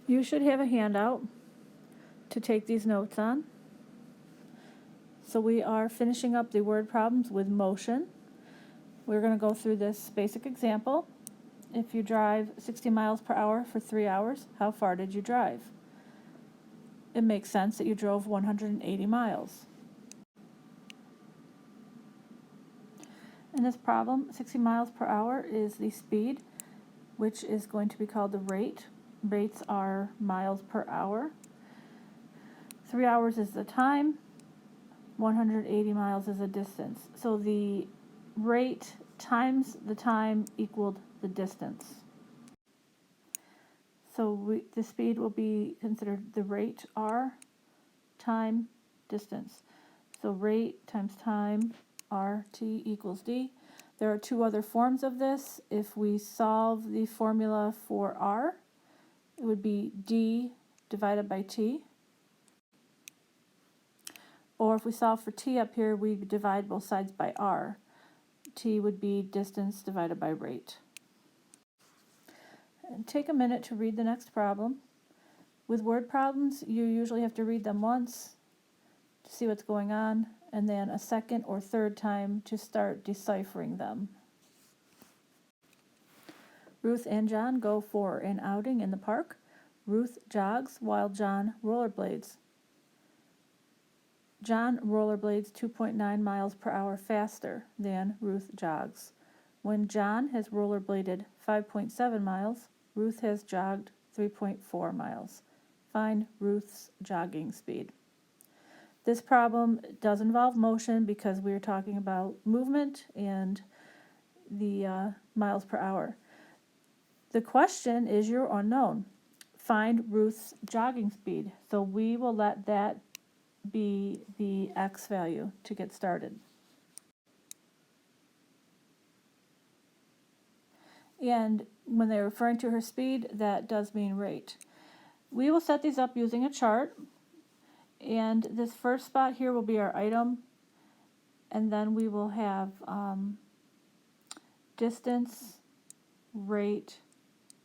You should have a handout to take these notes on. So we are finishing up the word problems with motion. We're going to go through this basic example. If you drive 60 miles per hour for 3 hours, how far did you drive? It makes sense that you drove 180 miles. In this problem, 60 miles per hour is the speed, which is going to be called the rate. Rates are miles per hour. 3 hours is the time. 180 miles is the distance. So the rate times the time equaled the distance. So the speed will be considered the rate r, time, distance. So rate times time, rt equals d. There are two other forms of this. If we solve the formula for r, it would be d divided by t. Or if we solve for t up here, we divide both sides by r. T would be distance divided by rate. And take a minute to read the next problem. With word problems, you usually have to read them once to see what's going on, and then a second or third time to start deciphering them. Ruth and John go for an outing in the park. Ruth jogs while John rollerblades. John rollerblades 2.9 miles per hour faster than Ruth jogs. When John has rollerbladed 5.7 miles, Ruth has jogged 3.4 miles. Find Ruth's jogging speed. This problem does involve motion because we are talking about movement and the miles per hour. The question is your unknown. Find Ruth's jogging speed. So we will let that be the x value to get started. And when they're referring to her speed, that does mean rate. We will set these up using a chart. And this first spot here will be our item. And then we will have distance, rate,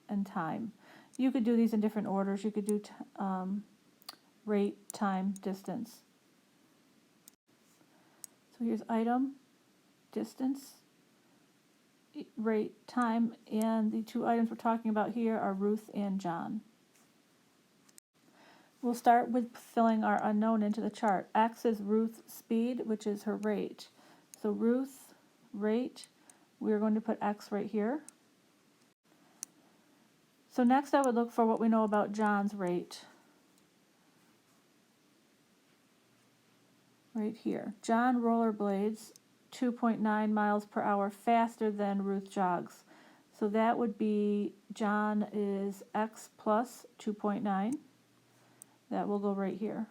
and time. You could do these in different orders. You could do rate, time, distance. So here's item, distance, rate, time, and the two items we're talking about here are Ruth and John. We'll start with filling our unknown into the chart. X is Ruth's speed, which is her rate. So Ruth, rate, we're going to put X right here. So next I would look for what we know about John's rate. Right here. John rollerblades 2.9 miles per hour faster than Ruth jogs. So that would be John is X plus 2.9. That will go right here.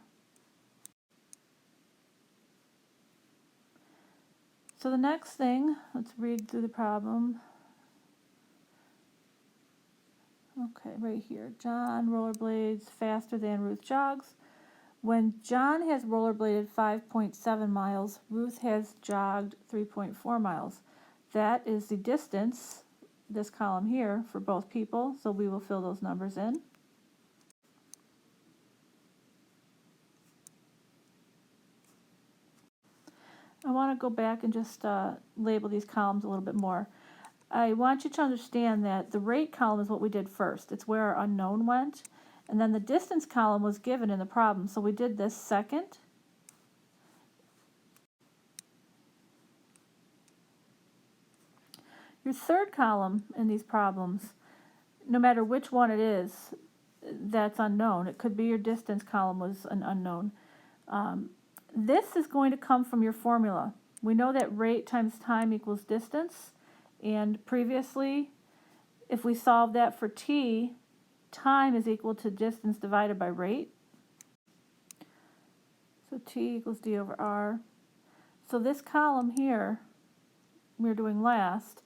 So the next thing, let's read through the problem. Okay, right here. John rollerblades faster than Ruth jogs. When John has rollerbladed 5.7 miles, Ruth has jogged 3.4 miles. That is the distance, this column here, for both people, so we will fill those numbers in. I want to go back and just label these columns a little bit more. I want you to understand that the rate column is what we did first. It's where our unknown went. And then the distance column was given in the problem, so we did this second. Your third column in these problems, no matter which one it is, that's unknown. It could be your distance column was an unknown. This is going to come from your formula. We know that rate times time equals distance, and previously, if we solve that for t, time is equal to distance divided by rate. So t equals d over r. So this column here, we're doing last,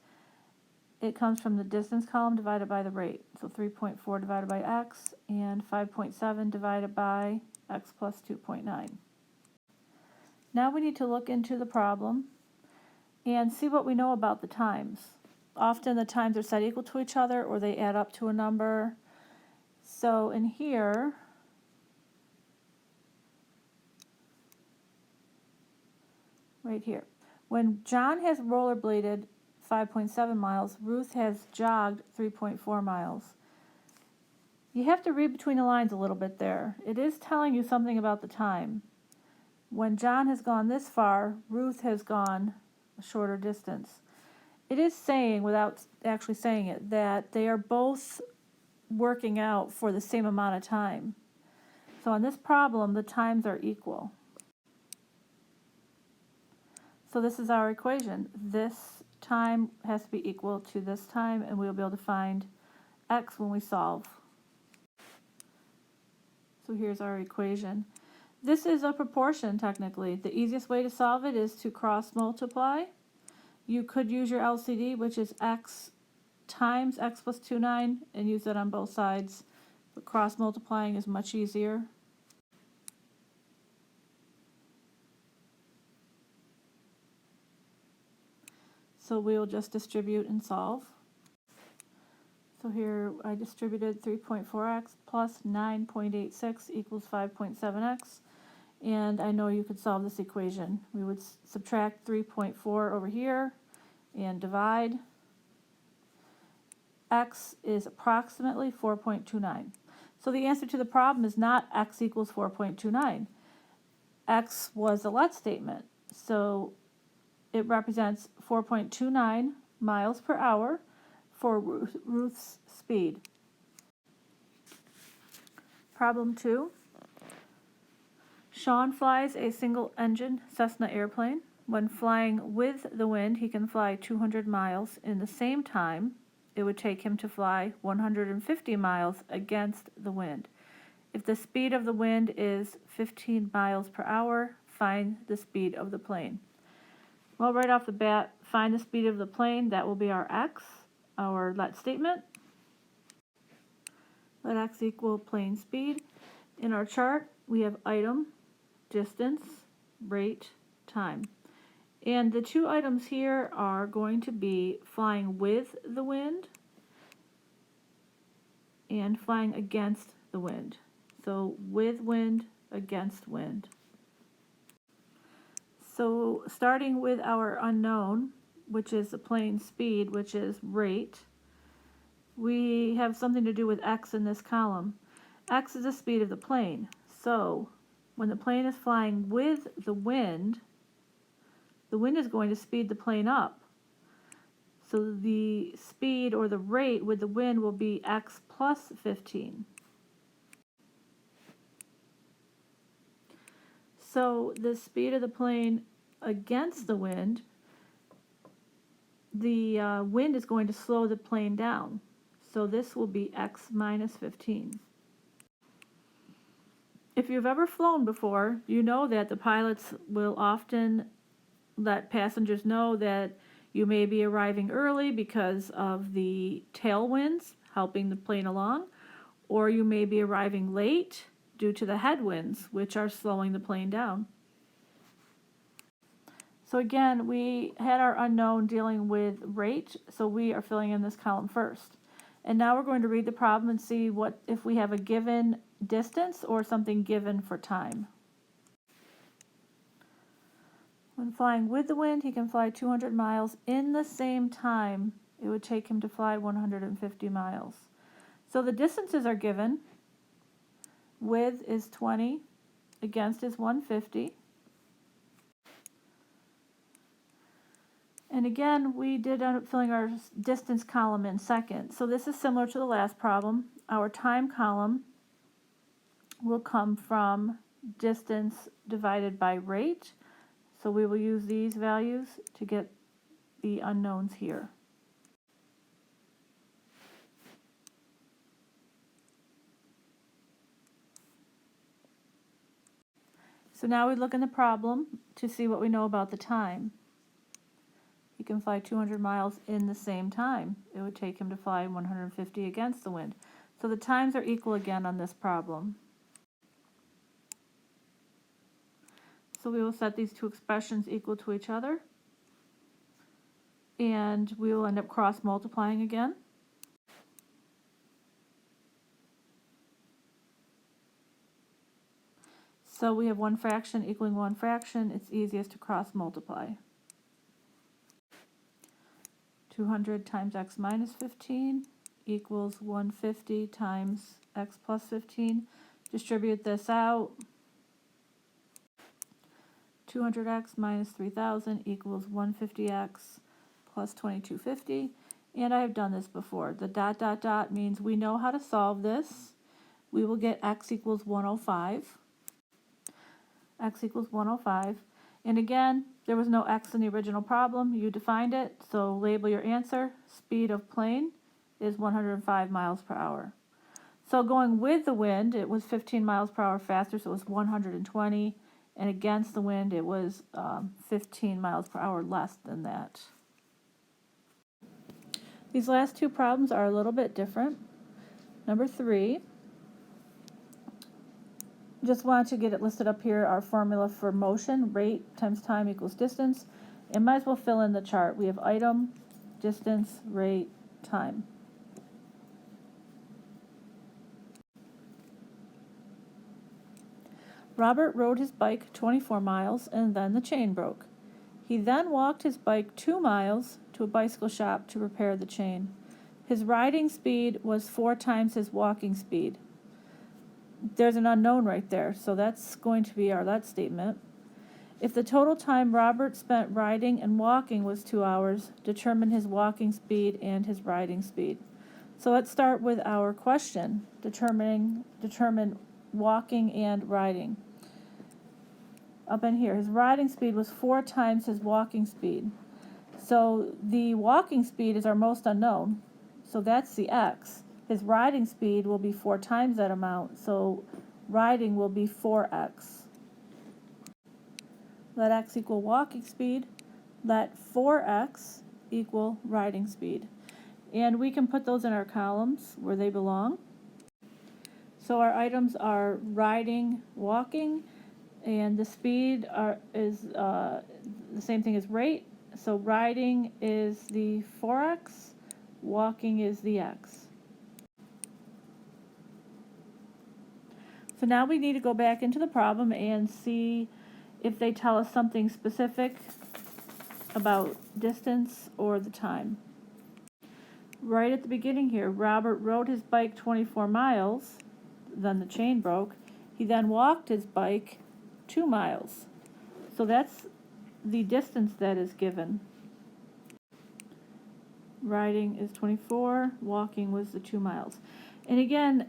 it comes from the distance column divided by the rate. So 3.4 divided by x and 5.7 divided by x plus 2.9. Now we need to look into the problem and see what we know about the times. Often the times are set equal to each other or they add up to a number. So in here, right here, when John has rollerbladed 5.7 miles, Ruth has jogged 3.4 miles. You have to read between the lines a little bit there. It is telling you something about the time. When John has gone this far, Ruth has gone a shorter distance. It is saying, without actually saying it, that they are both working out for the same amount of time. So on this problem, the times are equal. So this is our equation. This time has to be equal to this time, and we'll be able to find x when we solve. So here's our equation. This is a proportion, technically. The easiest way to solve it is to cross multiply. You could use your LCD, which is x times x plus 29, and use that on both sides. But cross multiplying is much easier. So we'll just distribute and solve. So here I distributed 3.4x plus 9.86 equals 5.7x. And I know you could solve this equation. We would subtract 3.4 over here and divide. X is approximately 4.29. So the answer to the problem is not x equals 4.29. X was a let statement. So it represents 4.29 miles per hour for Ruth's speed. Problem 2. Sean flies a single-engine Cessna airplane. When flying with the wind, he can fly 200 miles in the same time it would take him to fly 150 miles against the wind. If the speed of the wind is 15 miles per hour, find the speed of the plane. Well, right off the bat, find the speed of the plane. That will be our x, our let statement. Let x equal plane speed. In our chart, we have item, distance, rate, time. And the two items here are going to be flying with the wind and flying against the wind. So with wind, against wind. So starting with our unknown, which is the plane speed, which is rate, we have something to do with x in this column. X is the speed of the plane. So when the plane is flying with the wind is going to speed the plane up. So the speed or the rate with the wind will be x plus 15. So the speed of the plane against the wind is going to slow the plane down. So this will be x minus 15. If you've ever flown before, you know that the pilots will often let passengers know that you may be arriving early because of the tailwinds helping the plane along, or you may be arriving late due to the headwinds, which are slowing the plane down. So again, we had our unknown dealing with rate, so we are filling in this column first. And now we're going to read the problem and see what if we have a given distance or something given for time. When flying with the wind, he can fly 200 miles in the same time it would take him to fly 150 miles. So the distances are given. With is 20, against is 150. And again, we did end up filling our distance column in second. So this is similar to the last problem. Our time column will come from distance divided by rate. So we will use these values to get the unknowns here. So now we look in the problem to see what we know about the time. He can fly 200 miles in the same time it would take him to fly 150 against the wind. So the times are equal again on this problem. So we will set these two expressions equal to each other. And we will end up cross multiplying again. So we have one fraction equaling one fraction. It's easiest to cross multiply. 200 times x minus 15 equals 150 times x plus 15. Distribute this out. 200x minus 3000 equals 150x plus 2250. And I have done this before. The dot dot dot means we know how to solve this. We will get x equals 105. X equals 105. And again, there was no x in the original problem. You defined it, so label your answer. Speed of plane is 105 miles per hour. So going with the wind, it was 15 miles per hour faster, so it was 120. And against the wind, it was 15 miles per hour less than that. These last two problems are a little bit different. Number 3. Just wanted to get it listed up here, our formula for motion, rate times time equals distance. And might as well fill in the chart. We have item, distance, rate, time. Robert rode his bike 24 miles and then the chain broke. He then walked his bike 2 miles to a bicycle shop to repair the chain. His riding speed was 4 times his walking speed. There's an unknown right there, so that's going to be our let statement. If the total time Robert spent riding and walking was 2 hours, determine his walking speed and his riding speed. So let's start with our question, determine walking and riding. Up in here, his riding speed was 4 times his walking speed. So the walking speed is our most unknown, so that's the x. His riding speed will be 4 times that amount, so riding will be 4x. Let x equal walking speed. Let 4x equal riding speed. And we can put those in our columns where they belong. So our items are riding, walking, and the speed is the same thing as rate. So riding is the 4x, walking is the x. So now we need to go back into the problem and see if they tell us something specific about distance or the time. Right at the beginning here, Robert rode his bike 24 miles, then the chain broke. He then walked his bike 2 miles. So that's the distance that is given. Riding is 24, walking was the 2 miles. And again,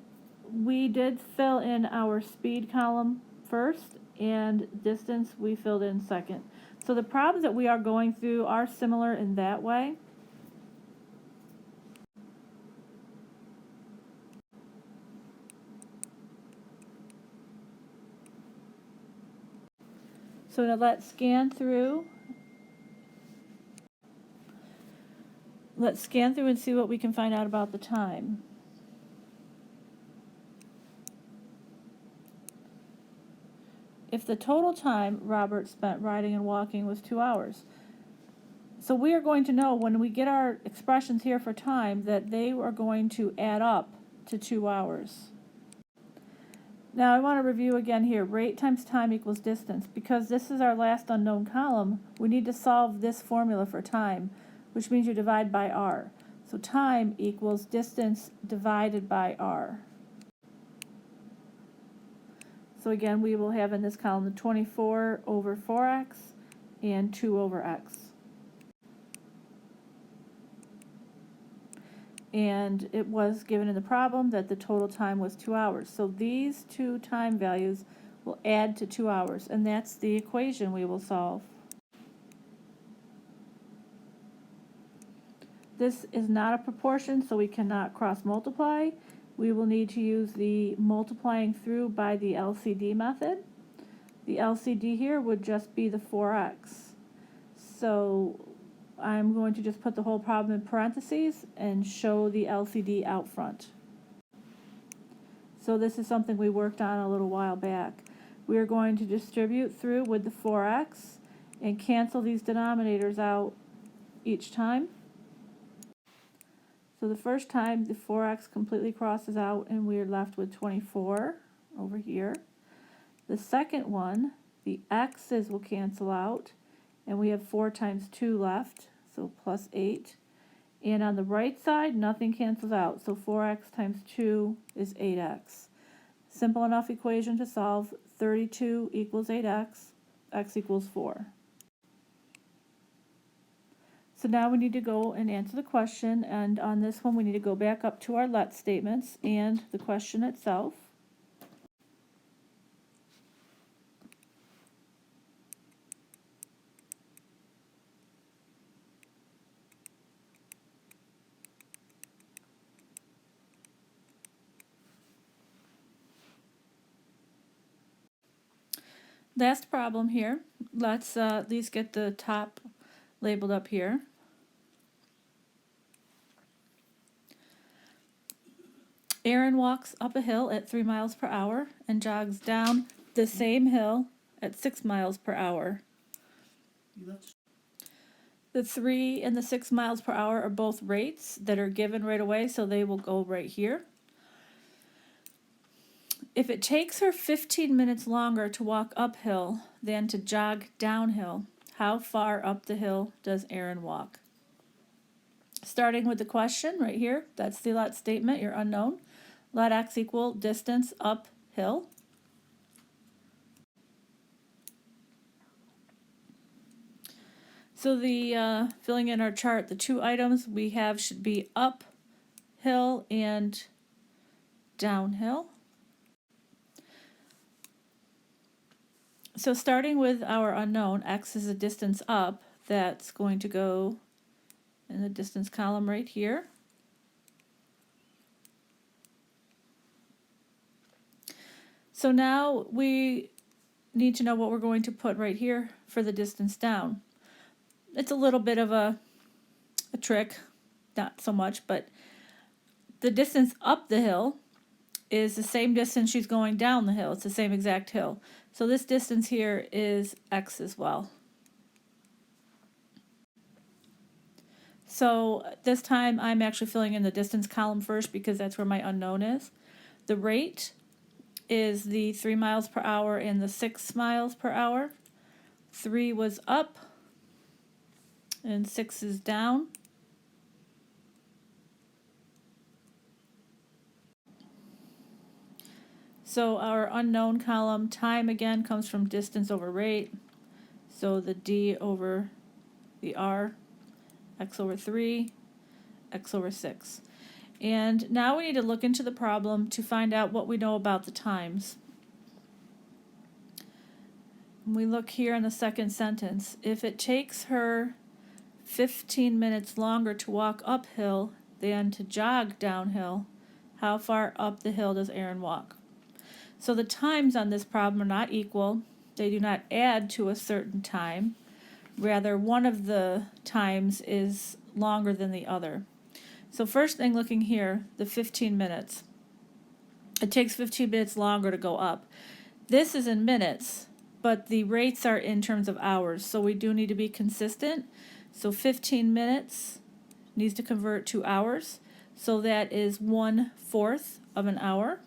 we did fill in our speed column first, and distance we filled in second. So the problems that we are going through are similar in that way. So now let's scan through. Let's scan through and see what we can find out about the time. If the total time Robert spent riding and walking was 2 hours. So we are going to know when we get our expressions here for time that they are going to add up to 2 hours. Now I want to review again here, rate times time equals distance. Because this is our last unknown column, we need to solve this formula for time, which means you divide by r. So time equals distance divided by r. So again, we will have in this column the 24 over 4x and 2 over x. And it was given in the problem that the total time was 2 hours. So these two time values will add to 2 hours, and that's the equation we will solve. This is not a proportion, so we cannot cross multiply. We will need to use the multiplying through by the LCD method. The LCD here would just be the 4x. So I'm going to just put the whole problem in parentheses and show the LCD out front. So this is something we worked on a little while back. We are going to distribute through with the 4x and cancel these denominators out each time. So the first time the 4x completely crosses out and we are left with 24 over here. The second one, the x's will cancel out, and we have 4 times 2 left, so plus 8. And on the right side, nothing cancels out, so 4x times 2 is 8x. Simple enough equation to solve. 32 equals 8x, x equals 4. So now we need to go and answer the question, and on this one we need to go back up to our let statements and the question itself. Last problem here. Let's at least get the top labeled up here. Aaron walks up a hill at 3 miles per hour and jogs down the same hill at 6 miles per hour. The 3 and the 6 miles per hour are both rates that are given right away, so they will go right here. If it takes her 15 minutes longer to walk uphill than to jog downhill, how far up the hill does Aaron walk? Starting with the question right here, that's the let statement, your unknown. Let x equal distance uphill. So the filling in our chart, the 2 items we have should be uphill and downhill. So starting with our unknown, x is a distance up, that's going to go in the distance column right here. So now we need to know what we're going to put right here for the distance down. It's a little bit of a trick, not so much, but the distance up the hill is the same distance she's going down the hill. It's the same exact hill. So this distance here is x as well. So this time I'm actually filling in the distance column first because that's where my unknown is. The rate is the 3 miles per hour and the 6 miles per hour. 3 was up and 6 is down. So our unknown column, time again, comes from distance over rate. So the d over the r, x over 3, x over 6. And now we need to look into the problem to find out what we know about the times. When we look here in the second sentence, if it takes her 15 minutes longer to walk uphill than to jog downhill, how far up the hill does Aaron walk? So the times on this problem are not equal. They do not add to a certain time. Rather, one of the times is longer than the other. So first thing looking here, the 15 minutes. It takes 15 minutes longer to go up. This is in minutes, but the rates are in terms of hours, so we do need to be consistent. So 15 minutes needs to convert to hours, so that is 1/4 of an hour.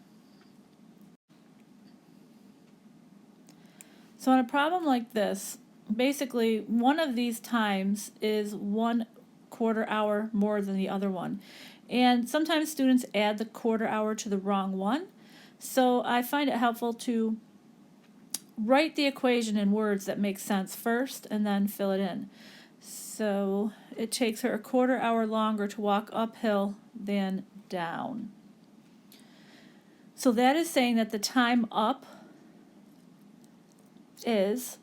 So on a problem like this, basically one of these times is 1/4 hour more than the other one. And sometimes students add the 1/4 hour to the wrong one. So I find it helpful to write the equation in words that make sense first and then fill it in. So it takes her 1/4 hour longer to walk uphill than down. So that is saying that the time up is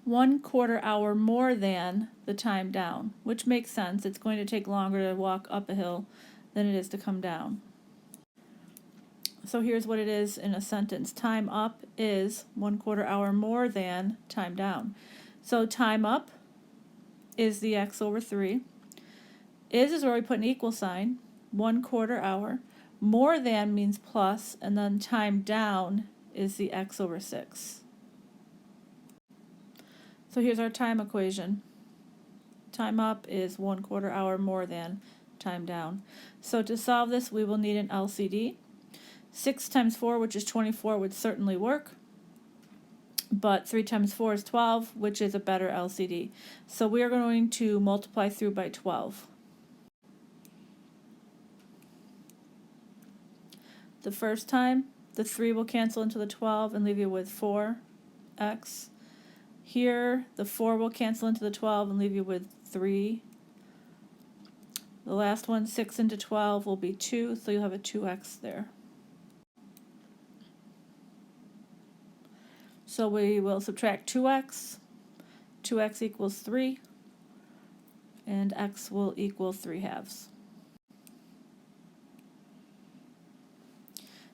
1/4 hour more than the time down, which makes sense. It's going to take longer to walk up a hill than it is to come down. So here's what it is in a sentence. Time up is 1/4 hour more than time down. So time up is the x over 3. Is where we put an equal sign. 1/4 hour. More than means plus, and then time down is the x over 6. So here's our time equation. Time up is 1/4 hour more than time down. So to solve this, we will need an LCD. 6 times 4, which is 24, would certainly work. But 3 times 4 is 12, which is a better LCD. So we are going to multiply through by 12. The first time, the 3 will cancel into the 12 and leave you with 4x. Here, the 4 will cancel into the 12 and leave you with 3. The last one, 6 into 12, will be 2, so you'll have a 2x there. So we will subtract 2x. 2x equals 3, and x will equal 3/2.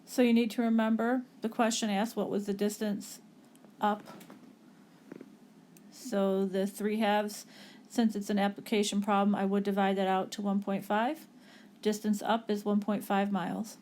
So you need to remember the question asked what was the distance up. So the 3/2, since it's an application problem, I would divide that out to 1.5. Distance up is 1.5 miles.